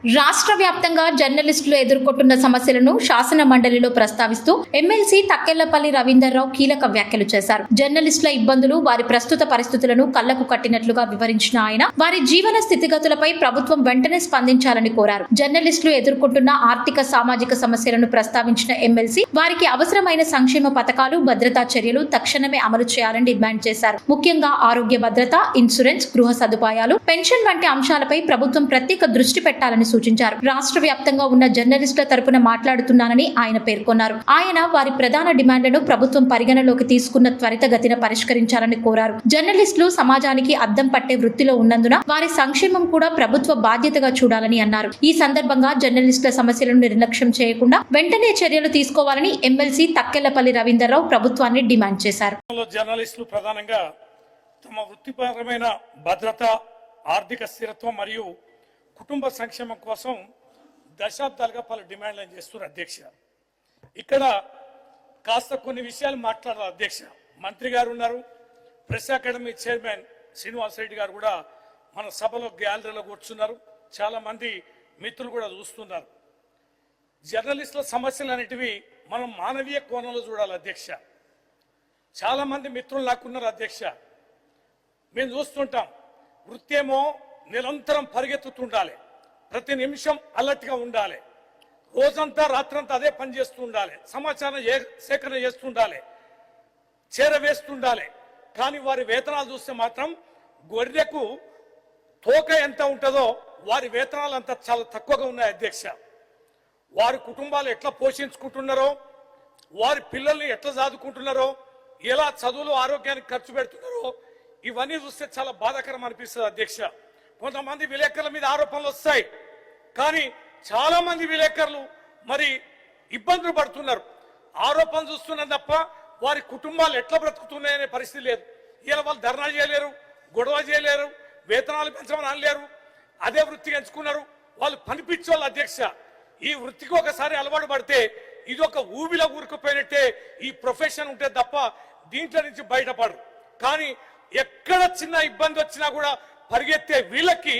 రాష్ట్ర వ్యాప్తంగా జర్నలిస్టులు ఎదుర్కొంటున్న సమస్యలను శాసన మండలిలో ప్రస్తావిస్తూ ఎమ్మెల్సీ తక్కెళ్లపల్లి రవీందర్రావు కీలక వ్యాఖ్యలు చేశారు. జర్నలిస్టుల ఇబ్బందులు, వారి ప్రస్తుత పరిస్థితులను కళ్లకు కట్టినట్లుగా వివరించిన ఆయన వారి జీవన స్థితిగతులపై ప్రభుత్వం వెంటనే స్పందించాలని కోరారు. జర్నలిస్టులు ఎదుర్కొంటున్న ఆర్థిక, సామాజిక సమస్యలను ప్రస్తావించిన ఎమ్మెల్సీ వారికి అవసరమైన సంక్షేమ పథకాలు, భద్రతా చర్యలు తక్షణమే అమలు చేయాలని డిమాండ్ చేశారు. ముఖ్యంగా ఆరోగ్య భద్రత, ఇన్సూరెన్స్, గృహ సదుపాయాలు, పెన్షన్ వంటి అంశాలపై ప్రభుత్వం ప్రత్యేక దృష్టి పెట్టాలని సూచించారు. రాష్ట్ర వ్యాప్తంగా ఉన్న జర్నలిస్టుల తరపున మాట్లాడుతున్నానని ఆయన పేర్కొన్నారు. ఆయన వారి ప్రధాన డిమాండ్లను ప్రభుత్వం పరిగణలోకి తీసుకున్న త్వరితగతిన పరిష్కరించాలని కోరారు. జర్నలిస్టులు సమాజానికి అద్దం పట్టే వృత్తిలో ఉన్నందున వారి సంక్షేమం కూడా ప్రభుత్వ బాధ్యతగా చూడాలని అన్నారు. ఈ సందర్భంగా జర్నలిస్టుల సమస్యలను నిర్లక్ష్యం చేయకుండా వెంటనే చర్యలు తీసుకోవాలని ఎమ్మెల్సీ తక్కెళ్లపల్లి రవీందర్రావు ప్రభుత్వాన్ని డిమాండ్ చేశారు. జర్నలిస్టులు ప్రధానంగా తమ వృత్తిపరమైన భద్రత, ఆర్థిక స్థిరత్వం మరియు కుటుంబ సంక్షేమం కోసం దశాబ్దాలుగా పలు డిమాండ్లను చేస్తున్నారు అధ్యక్ష. ఇక్కడ కాస్త కొన్ని విషయాలు మాట్లాడారు అధ్యక్ష. మంత్రి గారు ఉన్నారు, press academy chairman Srinivas Reddy గారు కూడా మన సభలో గ్యాలరీలో కూర్చున్నారు. చాలా మంది మిత్రులు కూడా చూస్తున్నారు. జర్నలిస్టుల సమస్యలు అనేటివి మనం మానవీయ కోణంలో చూడాలి అధ్యక్ష. చాలా మంది మిత్రులు నాకున్నారు అధ్యక్ష. మేము చూస్తుంటాం, వృత్తి ఏమో నిరంతరం పరిగెత్తుతుండాలి, ప్రతి నిమిషం అలర్ట్గా ఉండాలి, రోజంతా రాత్రంతా అదే పని చేస్తూ ఉండాలి, సమాచారం సేకరణ చేస్తుండాలి, చేరవేస్తుండాలి. కానీ వారి వేతనాలు చూస్తే మాత్రం గొర్రెకు తోక ఎంత ఉంటుందో వారి వేతనాలు అంతా చాలా తక్కువగా ఉన్నాయి అధ్యక్ష. వారి కుటుంబాలు ఎట్లా పోషించుకుంటున్నారో, వారి పిల్లల్ని ఎట్లా చదువుకుంటున్నారో, ఎలా చదువులు ఆరోగ్యానికి ఖర్చు పెడుతున్నారో ఇవన్నీ చూస్తే చాలా బాధాకరం అనిపిస్తుంది అధ్యక్ష. కొంతమంది విలేకరుల మీద ఆరోపణలు వస్తాయి, కానీ చాలా మంది విలేకరులు మరి ఇబ్బందులు పడుతున్నారు. ఆరోపణలు చూస్తున్నారు తప్ప వారి కుటుంబాలు ఎట్లా బ్రతుకుతున్నాయనే పరిస్థితి లేదు. ఇలా వాళ్ళు ధర్నా చేయలేరు, గొడవ చేయలేరు, వేతనాలు పెంచమని అనలేరు, అదే వృత్తికి ఎంచుకున్నారు. వాళ్ళు పనిపించే అధ్యక్ష. ఈ వృత్తికి ఒకసారి అలవాటు పడితే ఇది ఒక ఊబిలో ఊరుకుపోయినట్టే ఈ ప్రొఫెషన్ ఉంటే తప్ప దీంట్లో నుంచి బయటపడరు. కానీ ఎక్కడ చిన్న ఇబ్బంది వచ్చినా కూడా పరిగెత్తే వీళ్ళకి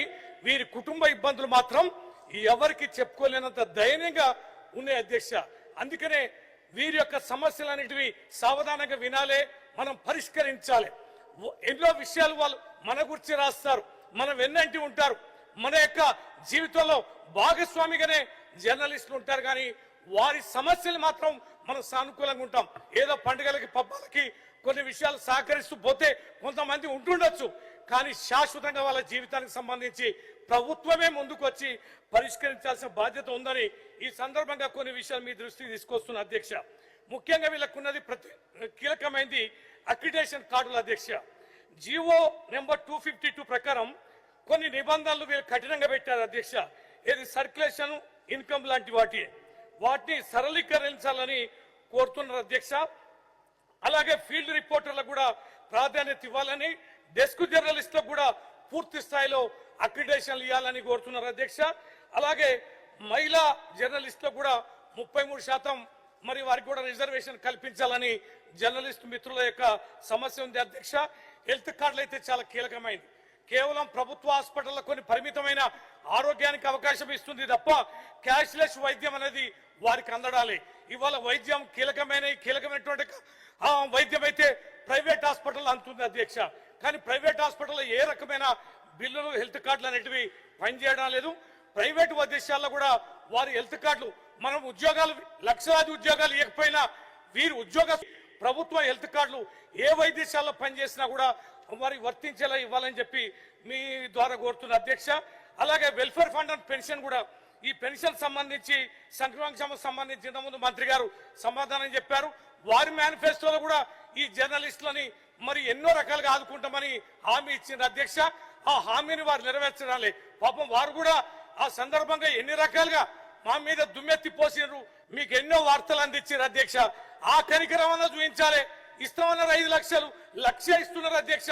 వీరి కుటుంబ ఇబ్బందులు మాత్రం ఎవరికి చెప్పుకోలేనంత దయనీయంగా ఉన్నాయి అధ్యక్ష. అందుకనే వీరి యొక్క సమస్యలన్నిటివి సావధానంగా వినాలే, మనం పరిష్కరించాలి. ఎన్నో విషయాలు వాళ్ళు మన గురించి రాస్తారు, మన వెన్నంటి ఉంటారు, మన యొక్క జీవితంలో భాగస్వామిగానే జర్నలిస్టులు ఉంటారు. కానీ వారి సమస్యలు మాత్రం మనం సానుకూలంగా ఉంటాం. ఏదో పండుగలకి, పబ్బాలకి కొన్ని విషయాలు సహకరిస్తూ పోతే కొంతమంది ఉంటుండొచ్చు, కానీ శాశ్వతంగా వాళ్ళ జీవితానికి సంబంధించి ప్రభుత్వమే ముందుకు వచ్చి పరిష్కరించాల్సిన బాధ్యత ఉందని ఈ సందర్భంగా కొన్ని విషయాలు మీ దృష్టికి తీసుకొస్తున్న అధ్యక్ష. ముఖ్యంగా వీళ్ళకున్నది కీలకమైనది అక్రిడేషన్ కార్డుల అధ్యక్ష. జీవో నెంబర్ 252 ప్రకారం కొన్ని నిబంధనలు వీళ్ళు కఠినంగా పెట్టారు అధ్యక్ష. ఇది సర్క్యులేషన్, ఇన్కమ్ లాంటి వాటిని సరళీకరించాలని కోరుతున్నారు అధ్యక్ష. అలాగే ఫీల్డ్ రిపోర్టర్లకు కూడా ప్రాధాన్యత ఇవ్వాలని, డెస్క్ జర్నలిస్టులకు కూడా పూర్తి స్థాయిలో అక్రిడేషన్లు ఇవ్వాలని కోరుతున్నారు అధ్యక్ష. అలాగే మహిళా జర్నలిస్టులకు కూడా 33% మరి వారికి కూడా రిజర్వేషన్ కల్పించాలని జర్నలిస్టు మిత్రుల యొక్క సమస్య ఉంది అధ్యక్ష. హెల్త్ కార్డులు అయితే చాలా కీలకమైంది. కేవలం ప్రభుత్వ హాస్పిటల్లో కొన్ని పరిమితమైన ఆరోగ్యానికి అవకాశం ఇస్తుంది తప్ప క్యాష్లెస్ వైద్యం అనేది వారికి అందడాలి. ఇవాళ వైద్యం కీలకమైనటువంటి వైద్యం అయితే ప్రైవేట్ హాస్పిటల్ అందుతుంది అధ్యక్ష. కానీ ప్రైవేట్ హాస్పిటల్లో ఏ రకమైన బిల్లులు, హెల్త్ కార్డులు అనేటివి పనిచేయడం లేదు. ప్రైవేట్ వైద్యశాలలో కూడా వారి హెల్త్ కార్డులు, మనం ఉద్యోగాలు లక్షలాది ఉద్యోగాలు ఇవ్వకపోయినా వీరి ప్రభుత్వ హెల్త్ కార్డులు ఏ వైద్యశాలలో పనిచేసినా కూడా వారికి వర్తించేలా ఇవ్వాలని చెప్పి మీ ద్వారా కోరుతున్న అధ్యక్ష. అలాగే వెల్ఫేర్ ఫండ్ అండ్ పెన్షన్ కూడా, ఈ పెన్షన్ సంబంధించి సంక్షేమం సంబంధించిన ముందు మంత్రి గారు సమాధానం చెప్పారు. వారి మేనిఫెస్టోలో కూడా ఈ జర్నలిస్టులని మరి ఎన్నో రకాలుగా ఆదుకుంటామని హామీ ఇచ్చింది అధ్యక్ష. ఆ హామీని వారు నెరవేర్చడాలి. పాపం వారు కూడా ఆ సందర్భంగా ఎన్ని రకాలుగా మా మీద దుమ్మెత్తి పోసినారు, మీకు ఎన్నో వార్తలు అందించారు అధ్యక్ష. ఆ కనికరం అన్న చూపించాలి. ఇస్తామన్నారు 5 లక్షలు, 1 లక్ష ఇస్తున్నారు అధ్యక్ష.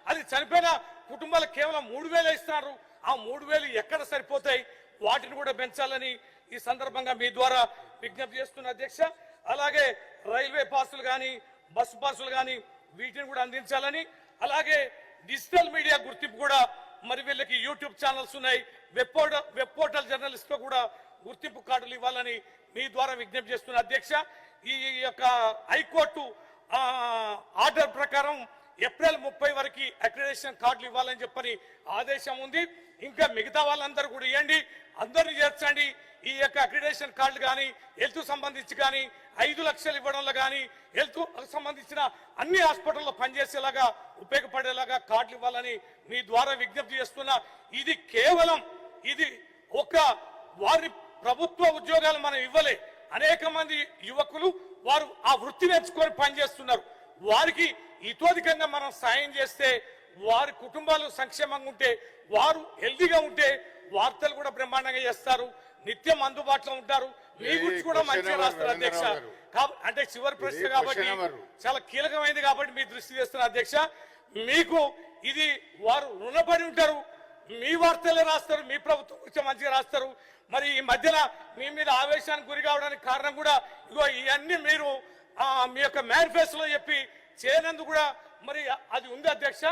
అది చనిపోయిన కుటుంబాలకు కేవలం 3,000 ఇస్తున్నారు. ఆ 3,000 ఎక్కడ సరిపోతాయి? వాటిని కూడా పెంచాలని ఈ సందర్భంగా మీ ద్వారా విజ్ఞప్తి చేస్తున్న అధ్యక్ష. అలాగే రైల్వే పాసులు కానీ, బస్సు పాసులు కానీ వీటిని కూడా అందించాలని, అలాగే డిజిటల్ మీడియా గుర్తింపు కూడా మరి వీళ్ళకి యూట్యూబ్ ఛానల్స్ ఉన్నాయి, వెబ్ పోర్టల్ జర్నలిస్ట్ కూడా గుర్తింపు కార్డులు ఇవ్వాలని మీ ద్వారా విజ్ఞప్తి చేస్తున్న అధ్యక్ష. ఈ యొక్క హైకోర్టు ఆర్డర్ ప్రకారం ఏప్రిల్ 30 వరకు అక్రిడేషన్ కార్డులు ఇవ్వాలని చెప్పని ఆదేశం ఉంది. ఇంకా మిగతా వాళ్ళందరూ కూడా ఇవ్వండి, అందరినీ చేర్చండి. ఈ యొక్క అక్రిడేషన్ కార్డులు కానీ హెల్త్ సంబంధించి కానీ 5 లక్షలు ఇవ్వడంలో కానీ హెల్త్ సంబంధించిన అన్ని హాస్పిటల్లో పనిచేసేలాగా ఉపయోగపడేలాగా కార్డులు ఇవ్వాలని మీ ద్వారా విజ్ఞప్తి చేస్తున్నా. ఇది కేవలం ఇది ఒక వారి ప్రభుత్వ ఉద్యోగాలు మనం ఇవ్వలే, అనేక మంది యువకులు వారు ఆ వృత్తి నేర్చుకొని పనిచేస్తున్నారు. వారికి ఇతోధికంగా మనం సాయం చేస్తే వారి కుటుంబాలు సంక్షేమంగా ఉంటే, వారు హెల్దీగా ఉంటే వార్తలు కూడా బ్రహ్మాండంగా చేస్తారు, నిత్యం అందుబాటులో ఉంటారు. మీ గురించి కూడా మంచిగా రాస్తారు అధ్యక్ష. అంటే చివరి ప్రశ్న కాబట్టి చాలా కీలకమైంది కాబట్టి మీ దృష్టి చేస్తున్న అధ్యక్ష. మీకు ఇది వారు రుణపడి ఉంటారు, మీ వార్తలే రాస్తారు, మీ ప్రభుత్వం గురించి మంచిగా రాస్తారు. మరి ఈ మధ్యన మీ మీద ఆవేశానికి గురి కావడానికి కారణం కూడా ఇగో ఇవన్నీ మీరు మీ యొక్క మేనిఫెస్టోలో చెప్పి చేయనందుకు కూడా మరి అది ఉంది అధ్యక్ష.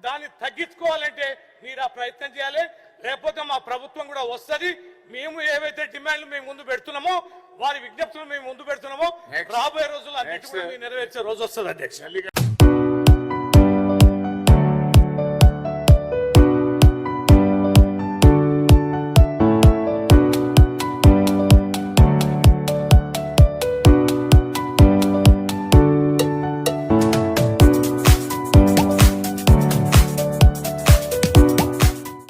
దాన్ని తగ్గించుకోవాలంటే మీరు ఆ ప్రయత్నం చేయాలి, లేకపోతే మా ప్రభుత్వం కూడా వస్తుంది. మేము ఏవైతే డిమాండ్లు మేము ముందు పెడుతున్నామో, వారి విజ్ఞప్తులు మేము ముందు పెడుతున్నామో, రాబోయే రోజుల్లో అన్నిటి కూడా నెరవేర్చే రోజు వస్తుంది అధ్యక్ష.